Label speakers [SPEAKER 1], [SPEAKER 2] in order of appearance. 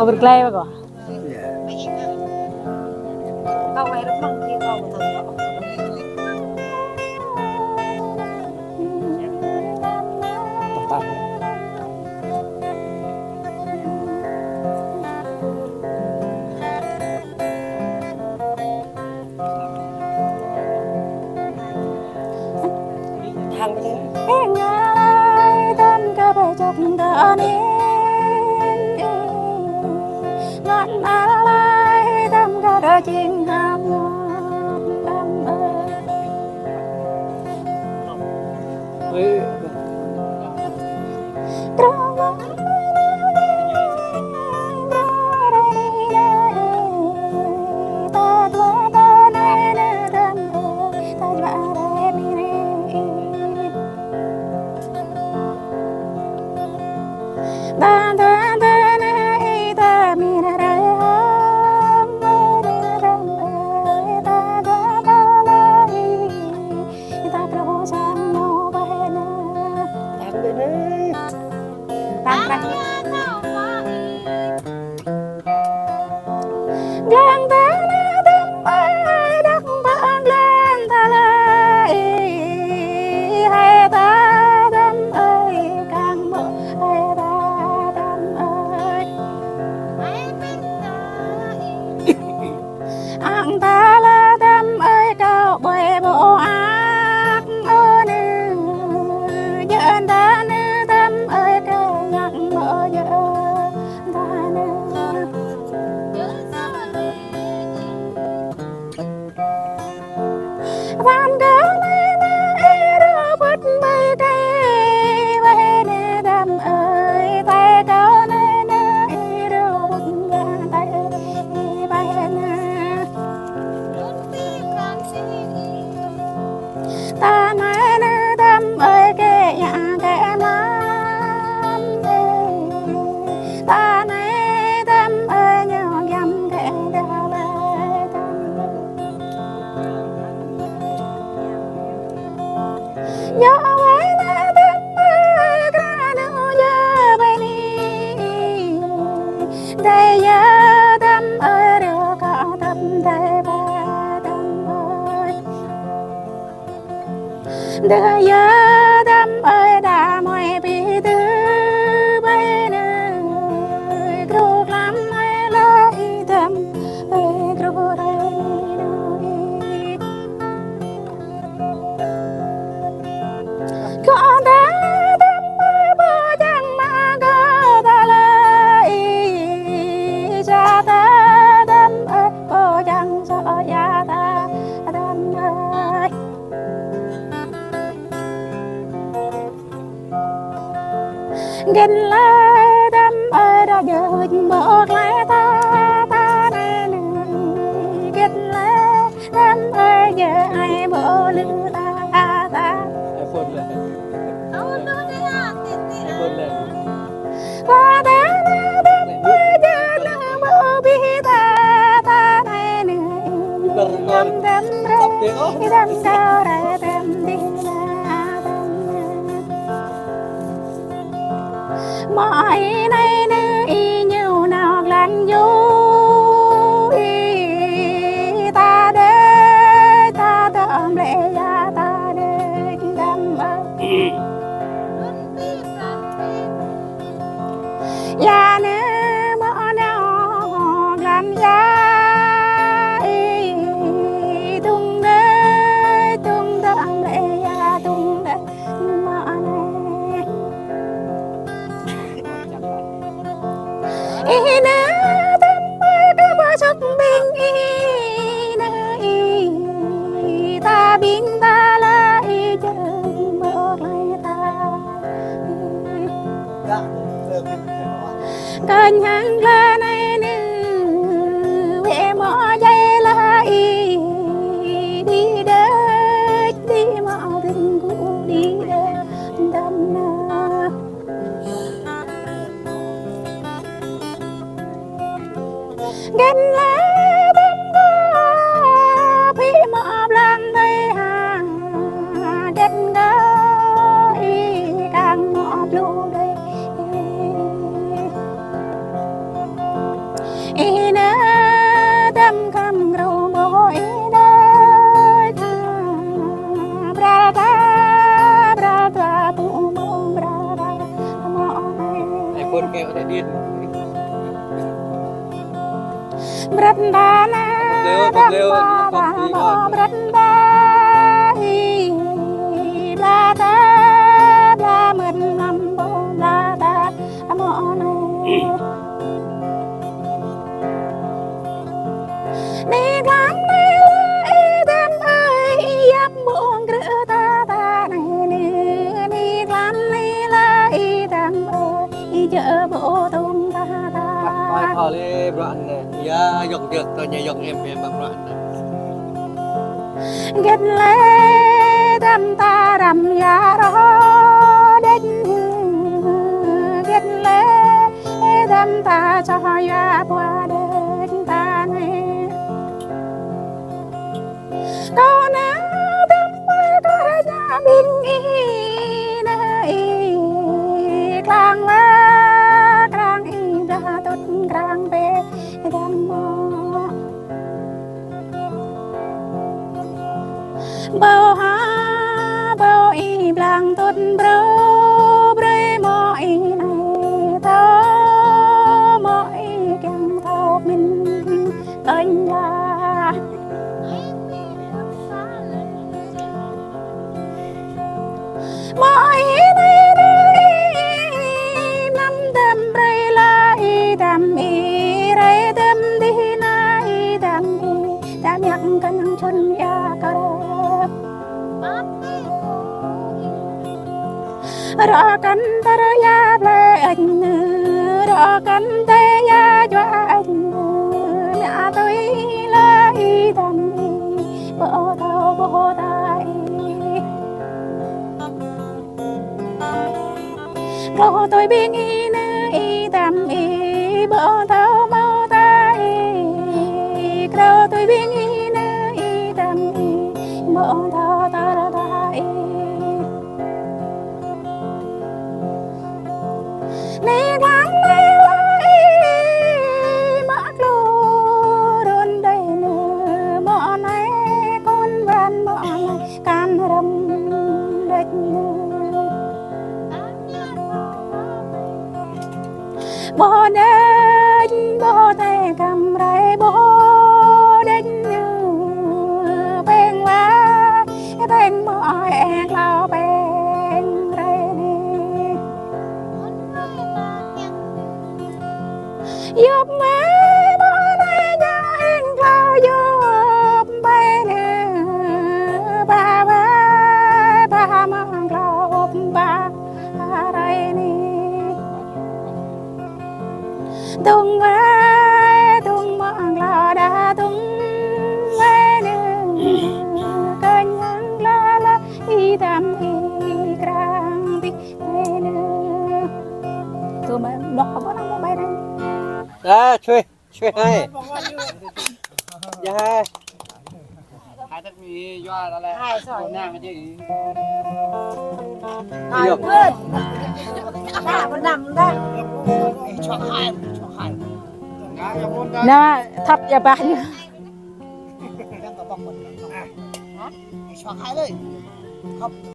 [SPEAKER 1] kau berkelahi apa kau?
[SPEAKER 2] Kau air mang ki kau betul. Thằng cái
[SPEAKER 3] em ngài tâm ca bài chọc đỡ nên ngọn lại tâm ca đỡ chinh ham tâm ơi dan dan dan ai ta mi ra ra ta ta ta lai ta pro sang no ba na
[SPEAKER 2] thằng bên ấy
[SPEAKER 3] tan ra lang ta na tâm ai đắc bang lang ta lai hai ta tâm ơi càng mơ hai ta anh ta là tâm ơi cao bề bộ ác ơ nữ dân ta nữ tâm ơi cao nhạc mơ giờ ta nữ van cớ này này đưa bút mây cây về nữ tâm ơi tay cao này này đưa bút vàng tay về nữ ta nói nữ tâm ơi kệ nhà kệ lắm ta nói tâm ơi nhỏ dầm kệ đào lại tâm nhỏ ấy là tâm ơi cả nữ nhớ bên đi đây nhớ tâm ơi được cả tâm đây ba tâm ơi đưa nhớ tâm ơi đã mọi bị tư bên ơi cruộc lắm ai lấy tâm ơi cruộc đây con ta tâm ơi bơ chẳng mà có ta lấy cha ta tâm ơi bơ chẳng sợ cha ta tâm ơi gần lại tâm ơi đã giờ một lại ta nên gần lại tâm ơi giờ ai bỏ lỡ ta
[SPEAKER 4] iPhone lên iPhone lên
[SPEAKER 3] và ta tâm ơi giờ lỡ bỏ bi ta nên tâm tâm đây tâm cao đây tâm đi là mọi này nữ y nhiều nào lạnh vui ta đây ta tạm lệ ra ta đây tâm ơi ya nữ mõ nào làm ya tung đây tung tạm lệ ya tung đây mõ này y nữ tâm ơi đã bỏ sức bình y nữ ta biến ta lại chờ một lại ta cơn hàng la này nữ về mỏ dây lại đi đến đi mỏ tình cũ đi đến đâm na gần lại tâm có bị mỏ làm đây hà gần gái càng mỏ blue đây ý nơ đâm cầm râu bố ý nơ tha bra ta bu bu bra mo
[SPEAKER 1] ไอ้คนแกก็ได้ดิน
[SPEAKER 3] brat ba na đâm
[SPEAKER 1] lêu,
[SPEAKER 3] ba
[SPEAKER 1] đi
[SPEAKER 3] mo
[SPEAKER 1] con.
[SPEAKER 3] brat ba bla ta bla mượn nằm bố bla ta mo này đi làm này đêm ơi giáp buông cửa ta này đi làm này lại đêm ơi chợ bộ tung ta
[SPEAKER 1] ไปพอเลยบรันเนี่ยอย่าหยอกเดือกตัวใหญ่หยอกเอ็มแบบบรันนะ
[SPEAKER 3] ghét lẽ đâm ta đâm ya đó đến ghét lẽ đâm ta cho ya qua đến ta này con áo đâm có nhà bình yên này càng lá càng in ra tốt càng bé đâm mơ bao ha bao y blang tốt bro bre mo y này tao mo y càng thao mình anh là mo y này năm đâm bre la y đâm y bre đâm đi na y đâm nhắc cân chân ya cờ rõ cánh ta ya ble anh rõ cánh ta ya cho anh nhà tôi lại đam bỏ thao bỏ tay rồi tôi biết y đam bỏ thao bỏ tay rồi tôi biết y đam bỏ thao ta tay này tháng này lại mắc lô đơn đây nè bỏ này con van bỏ này can rầm địch bỏ đến bỏ tay cầm ray bỏ đến bên lá bên bỏ em lao bên ray giúp mẹ bỏ này nhà anh lao giúp bay nè ba mang lao ba đây nè tung mang lao đã tung về nè cơn nhang la y đam y krang đi nè tụi mình đọc có năng bay đây
[SPEAKER 1] ช่วยให้อย่าให้หายต้องมียอดอะไร
[SPEAKER 2] hai
[SPEAKER 1] โด
[SPEAKER 2] sỏi
[SPEAKER 1] นหน้ามันจะ
[SPEAKER 2] hai vươn đã con nằm đây
[SPEAKER 3] nè thắp ya ba như
[SPEAKER 2] ช็อกหายเลยครับ